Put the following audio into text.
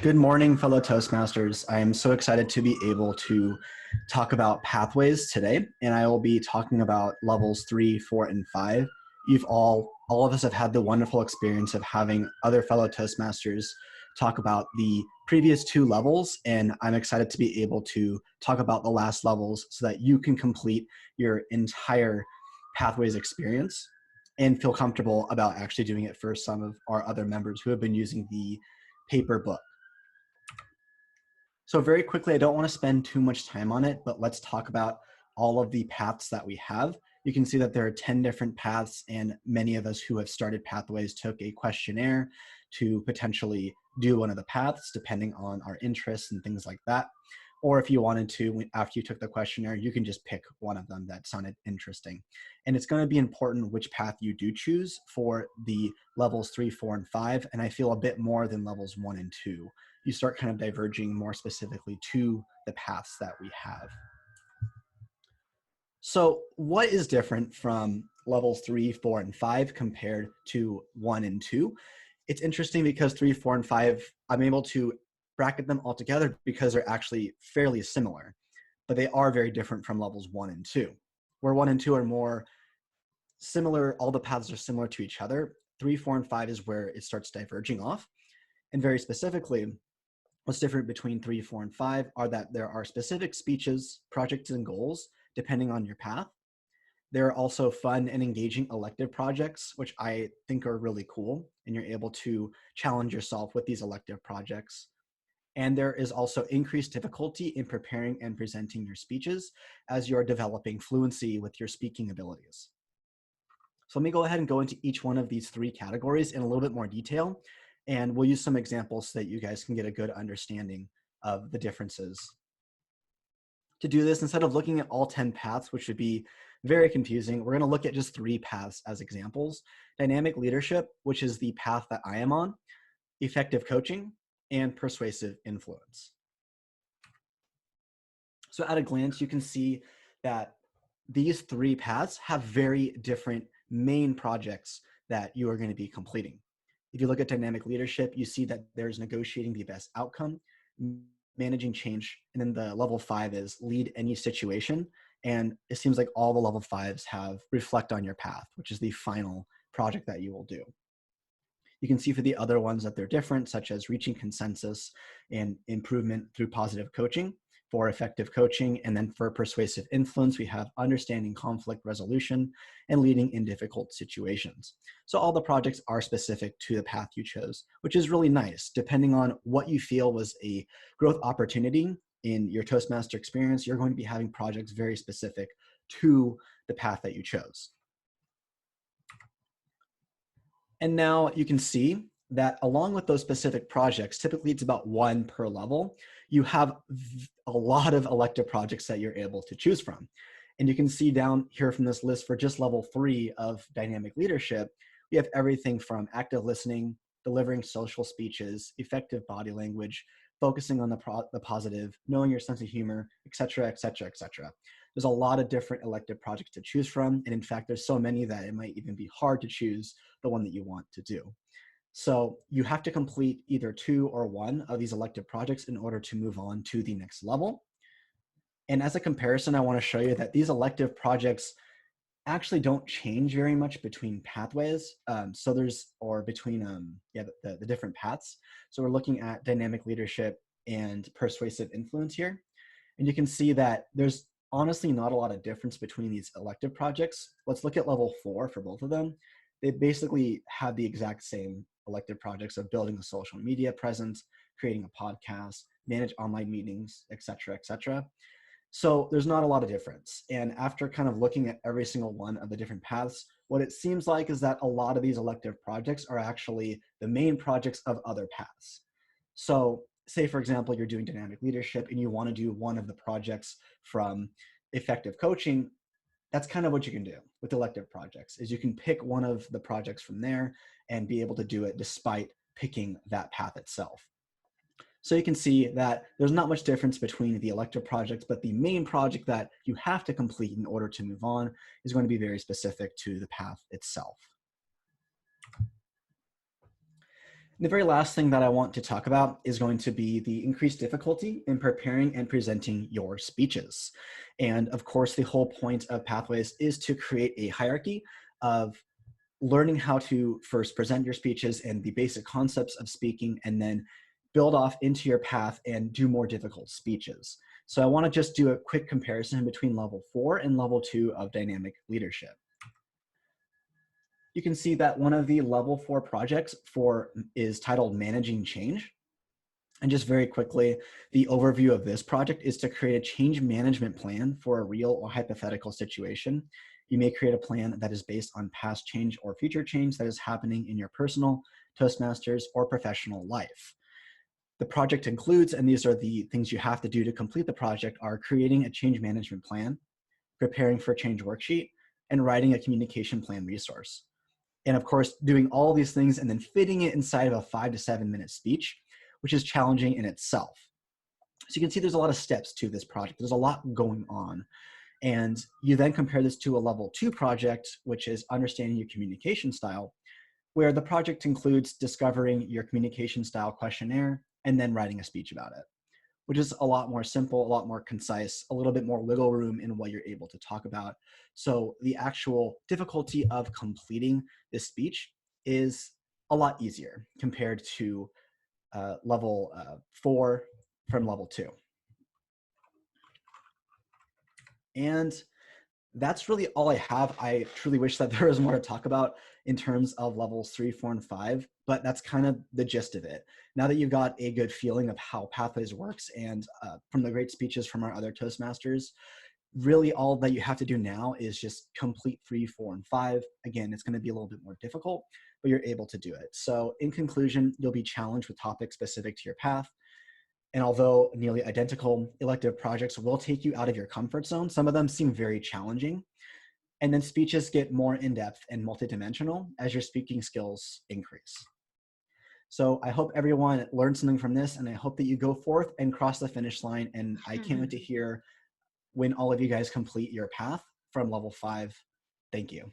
Good morning, fellow Toastmasters. I am so excited to be able to talk about pathways today, and I will be talking about levels 3, 4, and 5. All of us have had the wonderful experience of having other fellow Toastmasters talk about the previous two levels, and I'm excited to be able to talk about the last levels so that you can complete your entire pathways experience and feel comfortable about actually doing it for some of our other members who have been using the paper book. So very quickly, I don't want to spend too much time on it, but let's talk about all of the paths that we have. You can see that there are 10 different paths, and many of us who have started Pathways took a questionnaire to potentially do one of the paths, depending on our interests and things like that. Or if you wanted to, after you took the questionnaire, you can just pick one of them that sounded interesting. And it's going to be important which path you do choose for the levels 3, 4, and 5, and I feel a bit more than levels 1 and 2. You start kind of diverging more specifically to the paths that we have. So what is different from levels 3, 4, and 5 compared to 1 and 2? It's interesting because 3, 4, and 5, I'm able to bracket them all together because they're actually fairly similar, but they are very different from levels 1 and 2. Where 1 and 2 are more similar, all the paths are similar to each other. 3, 4, and 5 is where it starts diverging off. And very specifically, what's different between 3, 4, and 5 are that there are specific speeches, projects, and goals depending on your path. There are also fun and engaging elective projects, which I think are really cool, and you're able to challenge yourself with these elective projects. And there is also increased difficulty in preparing and presenting your speeches as you're developing fluency with your speaking abilities. So let me go ahead and go into each one of these three categories in a little bit more detail, and we'll use some examples so that you guys can get a good understanding of the differences. To do this, instead of looking at all 10 paths, which would be very confusing, we're going to look at just 3 paths as examples. Dynamic leadership, which is the path that I am on, effective coaching, and persuasive influence. So at a glance, you can see that these 3 paths have very different main projects that you are going to be completing. If you look at dynamic leadership, you see that there's negotiating the best outcome, managing change, and then the level 5 is lead any situation. And it seems like all the level 5s have reflect on your path, which is the final project that you will do. You can see for the other ones that they're different, such as reaching consensus and improvement through positive coaching for effective coaching. And then for persuasive influence, we have understanding conflict resolution and leading in difficult situations. So all the projects are specific to the path you chose, which is really nice. Depending on what you feel was a growth opportunity in your Toastmaster experience, you're going to be having projects very specific to the path that you chose. And now you can see that along with those specific projects, typically it's about 1 per level, you have a lot of elective projects that you're able to choose from. And you can see down here from this list for just level 3 of dynamic leadership, we have everything from active listening, delivering social speeches, effective body language, focusing on the positive, knowing your sense of humor, et cetera, et cetera, et cetera. There's a lot of different elective projects to choose from. And in fact, there's so many that it might even be hard to choose the one that you want to do. So you have to complete either 2 or 1 of these elective projects in order to move on to the next level. And as a comparison, I want to show you that these elective projects actually don't change very much between pathways. Between the different paths. So we're looking at dynamic leadership and persuasive influence here. And you can see that there's honestly not a lot of difference between these elective projects. Let's look at level 4 for both of them. They basically have the exact same elective projects of building a social media presence, creating a podcast, manage online meetings, et cetera, et cetera. So there's not a lot of difference. And after kind of looking at every single one of the different paths, what it seems like is that a lot of these elective projects are actually the main projects of other paths. So say, for example, you're doing dynamic leadership and you want to do one of the projects from effective coaching. That's kind of what you can do with elective projects, is you can pick one of the projects from there and be able to do it despite picking that path itself. So you can see that there's not much difference between the elective projects, but the main project that you have to complete in order to move on is going to be very specific to the path itself. The very last thing that I want to talk about is going to be the increased difficulty in preparing and presenting your speeches. And of course, the whole point of Pathways is to create a hierarchy of learning how to first present your speeches and the basic concepts of speaking, and then build off into your path and do more difficult speeches. So I want to just do a quick comparison between level 4 and level 2 of dynamic leadership. You can see that one of the level 4 projects is titled Managing Change. And just very quickly, the overview of this project is to create a change management plan for a real or hypothetical situation. You may create a plan that is based on past change or future change that is happening in your personal, Toastmasters, or professional life. The project includes, and these are the things you have to do to complete the project, are creating a change management plan, preparing for a change worksheet, and writing a communication plan resource. And of course, doing all these things and then fitting it inside of a 5 to 7 minute speech, which is challenging in itself. So you can see there's a lot of steps to this project. There's a lot going on. And you then compare this to a level 2 project, which is understanding your communication style, where the project includes discovering your communication style questionnaire and then writing a speech about it, which is a lot more simple, a lot more concise, a little bit more wiggle room in what you're able to talk about. So the actual difficulty of completing this speech is a lot easier compared to level 4 from level 2. And that's really all I have. I truly wish that there was more to talk about in terms of levels 3, 4, and 5, but that's kind of the gist of it. Now that you've got a good feeling of how Pathways works and from the great speeches from our other Toastmasters, really all that you have to do now is just complete 3, 4, and 5. Again, it's going to be a little bit more difficult, but you're able to do it. So in conclusion, you'll be challenged with topics specific to your path. And although nearly identical, elective projects will take you out of your comfort zone. Some of them seem very challenging. And then speeches get more in-depth and multidimensional as your speaking skills increase. So I hope everyone learned something from this, and I hope that you go forth and cross the finish line. And I can't wait to hear when all of you guys complete your path from level 5. Thank you.